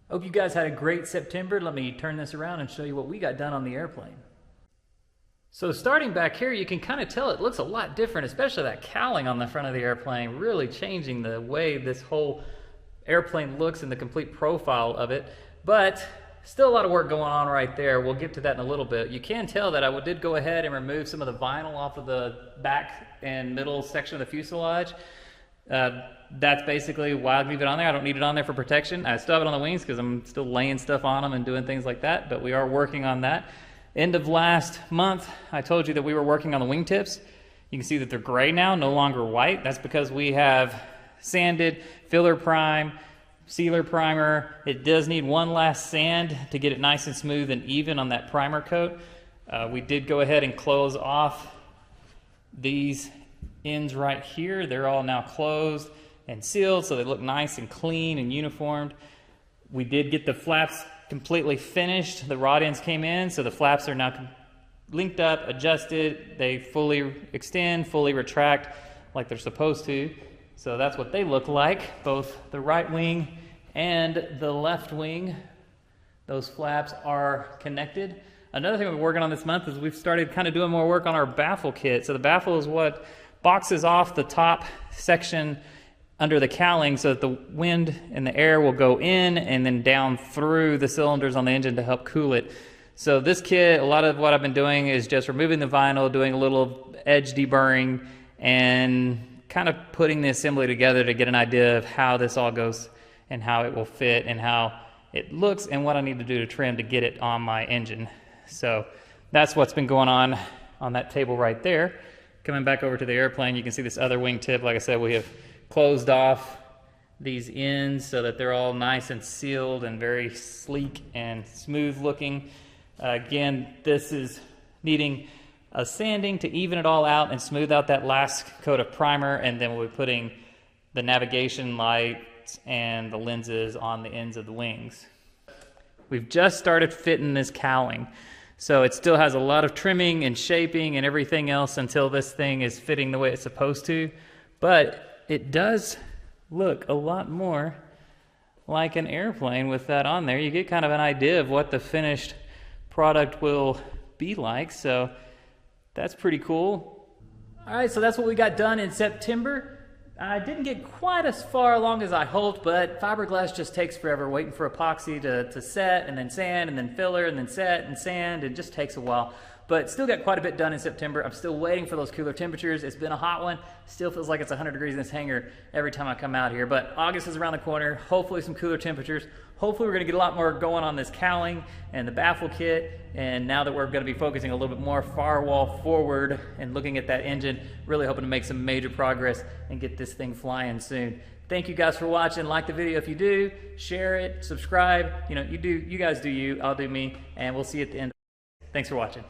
Hope you guys had a great September. Let me turn this around and show you what we got done on the airplane. So starting back here, you can kind of tell it looks a lot different, especially that cowling on the front of the airplane, really changing the way this whole airplane looks and the complete profile of it. But still a lot of work going on right there. We'll get to that in a little bit. You can tell that I did go ahead and remove some of the vinyl off of the back and middle section of the fuselage. That's basically why I leave it on there. I don't need it on there for protection. I still have it on the wings because I'm still laying stuff on them and doing things like that, but we are working on that. End of last month, I told you that we were working on the wingtips. You can see that they're gray now, no longer white. That's because we have sanded, filler prime, sealer primer. It does need one last sand to get it nice and smooth and even on that primer coat. We did go ahead and close off these ends right here. They're all now closed and sealed, so they look nice and clean and uniformed. We did get the flaps completely finished. The rod ends came in, so the flaps are now linked up, adjusted. They fully extend, fully retract like they're supposed to. So that's what they look like, both the right wing and the left wing. Those flaps are connected. Another thing we're working on this month is we've started kind of doing more work on our baffle kit. So the baffle is what boxes off the top section under the cowling so that the wind and the air will go in and then down through the cylinders on the engine to help cool it. So this kit, a lot of what I've been doing is just removing the vinyl, doing a little edge deburring, and kind of putting the assembly together to get an idea of how this all goes and how it will fit and how it looks and what I need to do to trim to get it on my engine. So that's what's been going on that table right there. Coming back over to the airplane, you can see this other wing tip. Like I said, we have closed off these ends so that they're all nice and sealed and very sleek and smooth looking. Again, this is needing a sanding to even it all out and smooth out that last coat of primer, and then we'll be putting the navigation lights and the lenses on the ends of the wings. We've just started fitting this cowling, so it still has a lot of trimming and shaping and everything else until this thing is fitting the way it's supposed to, but it does look a lot more like an airplane with that on there. You get kind of an idea of what the finished product will be like, so that's pretty cool. All right, so that's what we got done in September. I didn't get quite as far along as I hoped, but fiberglass just takes forever waiting for epoxy to set, and then sand, and then filler, and then set and sand. It just takes a while. But still got quite a bit done in September. I'm still waiting for those cooler temperatures. It's been a hot one. Still feels like it's 100 degrees in this hangar every time I come out here. But August is around the corner. Hopefully some cooler temperatures. Hopefully we're going to get a lot more going on this cowling and the baffle kit. And now that we're going to be focusing a little bit more firewall forward and looking at that engine, really hoping to make some major progress and get this thing flying soon. Thank you guys for watching. Like the video if you do. Share it. Subscribe. You guys do you. I'll do me. And we'll see you at the end. Thanks for watching.